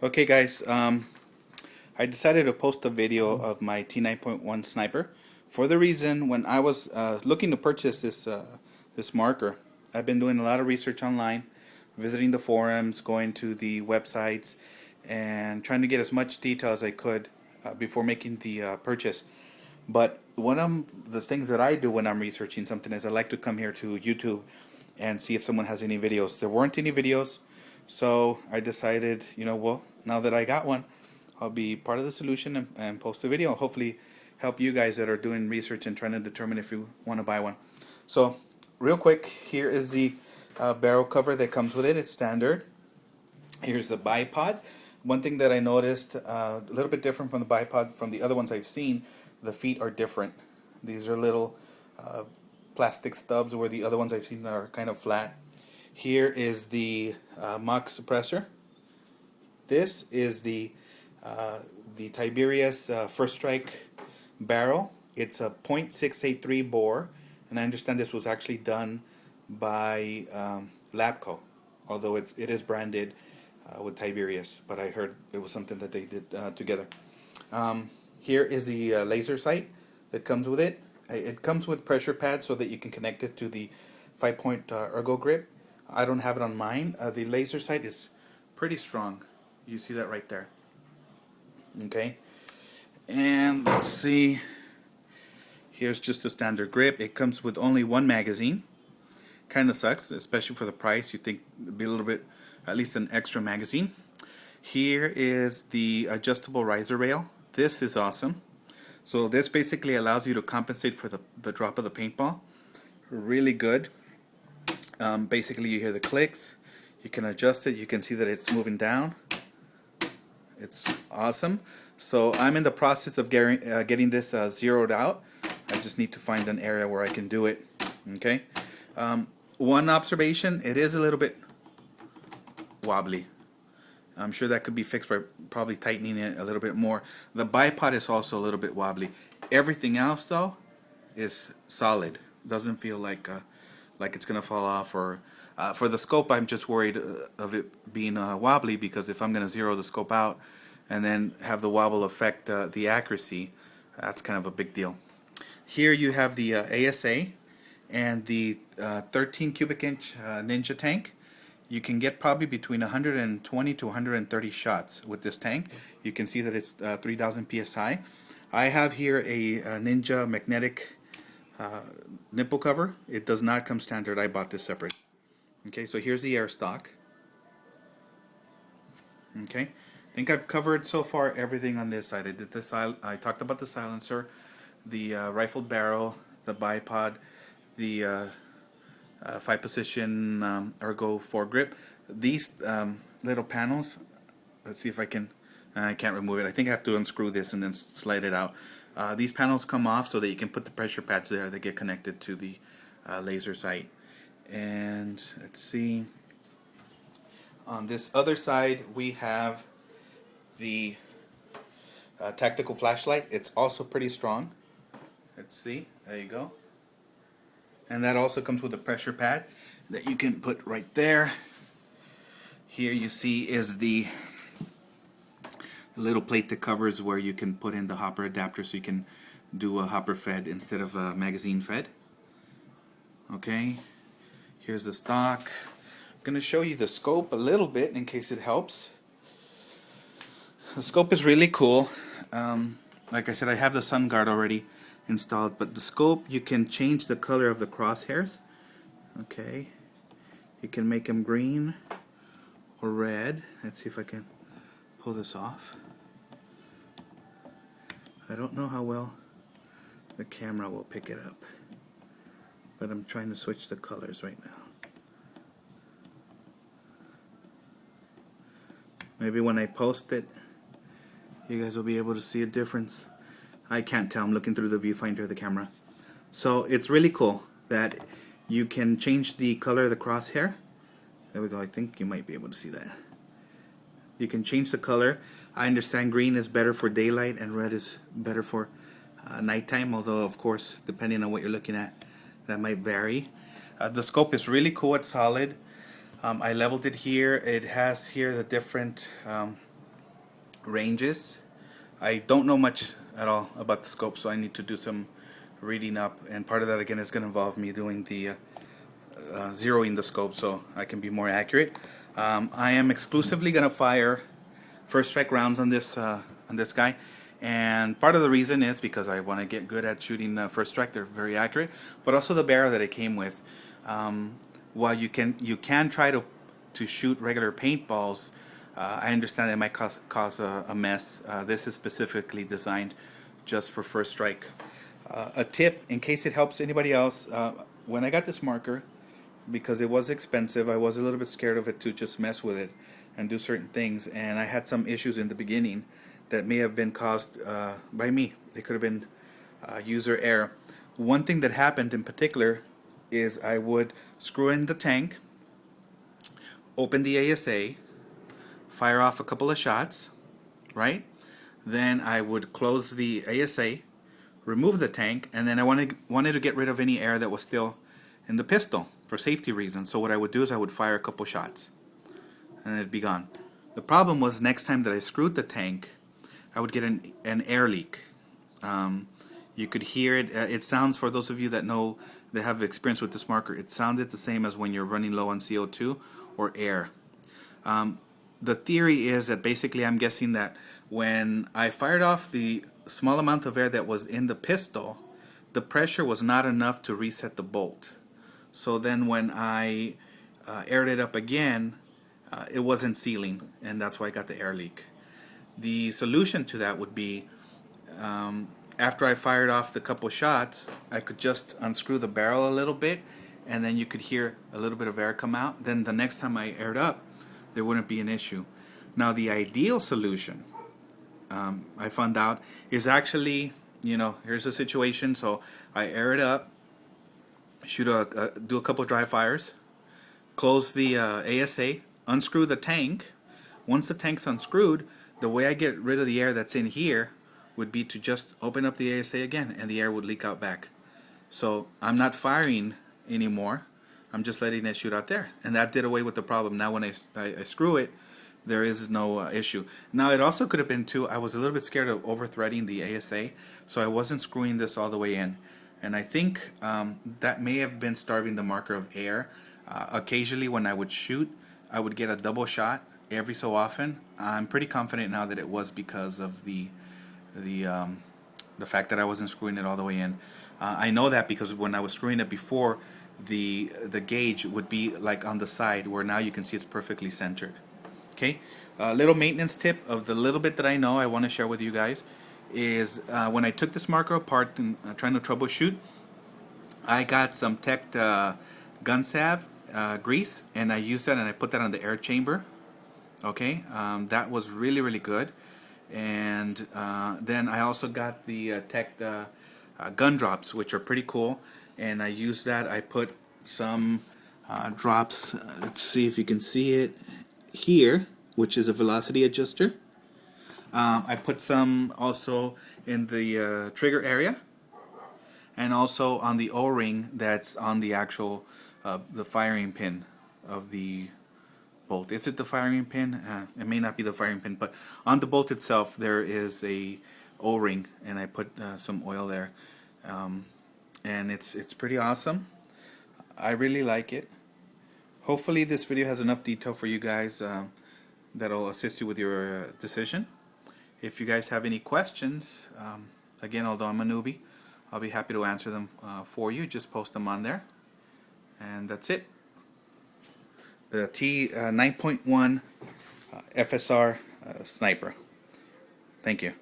Okay guys, I decided to post a video of my T9.1 Sniper for the reason when I was looking to purchase this marker. I've been doing a lot of research online, visiting the forums, going to the websites, and trying to get as much detail as I could before making the purchase. But one of the things that I do when I'm researching something is I like to come here to YouTube and see if someone has any videos. There weren't any videos, so I decided, well, now that I got one, I'll be part of the solution and post a video. Hopefully help you guys that are doing research and trying to determine if you want to buy one. So real quick, here is the barrel cover that comes with it. It's standard. Here's the bipod. One thing that I noticed, a little bit different from the bipod from the other ones I've seen, the feet are different. These are little plastic stubs where the other ones I've seen are kind of flat. Here is the mock suppressor. This is the Tiberius First Strike barrel. It's a .683 bore, and I understand this was actually done by Labco, although it is branded with Tiberius, but I heard it was something that they did together. Here is the laser sight that comes with it. It comes with pressure pads so that you can connect it to the 5-point ergo grip. I don't have it on mine. The laser sight is pretty strong. You see that right there. Okay, and let's see. Here's just the standard grip. It comes with only one magazine. Kind of sucks, especially for the price. You think it'd be a little bit, at least an extra magazine. Here is the adjustable riser rail. This is awesome. So this basically allows you to compensate for the drop of the paintball. Really good. Basically you hear the clicks. You can adjust it. You can see that it's moving down. It's awesome. So I'm in the process of getting this zeroed out. I just need to find an area where I can do it. Okay. One observation, it is a little bit wobbly. I'm sure that could be fixed by probably tightening it a little bit more. The bipod is also a little bit wobbly. Everything else though is solid. Doesn't feel like it's gonna fall off. Or for the scope, I'm just worried of it being wobbly, because if I'm gonna zero the scope out and then have the wobble affect the accuracy, that's kind of a big deal. Here you have the ASA and the 13 cubic inch Ninja tank. You can get probably between 120 to 130 shots with this tank. You can see that it's 3000 psi. I have here a Ninja magnetic nipple cover. It does not come standard. I bought this separate. Okay, so here's the air stock. Okay, I think I've covered so far everything on this side. I talked about the silencer, the rifled barrel, the bipod, the 5-position ergo foregrip. These little panels, let's see if I can't remove it. I think I have to unscrew this and then slide it out. These panels come off so that you can put the pressure pads there that get connected to the laser sight. And let's see, on this other side we have the tactical flashlight. It's also pretty strong. Let's see, there you go. And that also comes with a pressure pad that you can put right there. Here you see is the little plate that covers where you can put in the hopper adapter, so you can do a hopper fed instead of a magazine fed. Okay, here's the stock. I'm going to show you the scope a little bit in case it helps. The scope is really cool. Like I said, I have the sun guard already installed, but the scope, you can change the color of the crosshairs. Okay, you can make them green or red. Let's see if I can pull this off. I don't know how well the camera will pick it up, but I'm trying to switch the colors right now. Maybe when I post it, you guys will be able to see a difference. I can't tell. I'm looking through the viewfinder of the camera. So it's really cool that you can change the color of the crosshair. There we go. I think you might be able to see that. You can change the color. I understand green is better for daylight and red is better for nighttime, although of course depending on what you're looking at, that might vary. The scope is really cool. It's solid. I leveled it here. It has here the different ranges. I don't know much at all about the scope, so I need to do some reading up, and part of that again is going to involve me doing the zeroing the scope so I can be more accurate. I am exclusively going to fire first strike rounds on this guy, and part of the reason is because I want to get good at shooting first strike. They're very accurate, but also the barrel that it came with. While you can try to shoot regular paintballs, I understand it might cause a mess. This is specifically designed just for first strike. A tip, in case it helps anybody else, when I got this marker, because it was expensive, I was a little bit scared of it to just mess with it and do certain things, and I had some issues in the beginning that may have been caused by me. It could have been user error. One thing that happened in particular is I would screw in the tank, open the ASA, fire off a couple of shots, right? Then I would close the ASA, remove the tank, and then I wanted to get rid of any air that was still in the pistol for safety reasons. So what I would do is I would fire a couple shots and it'd be gone. The problem was next time that I screwed the tank, I would get an air leak. You could hear it. It sounds, for those of you that know, that have experience with this marker, it sounded the same as when you're running low on CO2 or air. The theory is that basically I'm guessing that when I fired off the small amount of air that was in the pistol, the pressure was not enough to reset the bolt. So then when I aired it up again, it wasn't sealing, and that's why I got the air leak. The solution to that would be, after I fired off the couple shots, I could just unscrew the barrel a little bit, and then you could hear a little bit of air come out. Then the next time I aired up, there wouldn't be an issue. Now the ideal solution, I found out, is actually, here's the situation. So I air it up, do a couple dry fires, close the ASA, unscrew the tank. Once the tank's unscrewed, the way I get rid of the air that's in here would be to just open up the ASA again, and the air would leak out back. So I'm not firing anymore. I'm just letting it shoot out there, and that did away with the problem. Now when I screw it, there is no issue. Now it also could have been too, I was a little bit scared of over-threading the ASA, so I wasn't screwing this all the way in. And I think that may have been starving the marker of air. Occasionally when I would shoot, I would get a double shot every so often. I'm pretty confident now that it was because of the fact that I wasn't screwing it all the way in. I know that because when I was screwing it before, the gauge would be like on the side, where now you can see it's perfectly centered. Okay, a little maintenance tip of the little bit that I know I want to share with you guys is when I took this marker apart and trying to troubleshoot, I got some Tech gun salve grease, and I used that and I put that on the air chamber. Okay, that was really good. And then I also got the Tech gun drops, which are pretty cool, and I used that. I put some drops, let's see if you can see it here, which is a velocity adjuster. I put some also in the trigger area, and also on the O-ring that's on the actual the firing pin of the bolt. Is it the firing pin? It may not be the firing pin, but on the bolt itself there is a O-ring, and I put some oil there, and it's pretty awesome. I really like it. Hopefully this video has enough detail for you guys that'll assist you with your decision. If you guys have any questions, again, although I'm a newbie, I'll be happy to answer them for you. Just post them on there, and that's it. The T9.1 FSR Sniper. Thank you.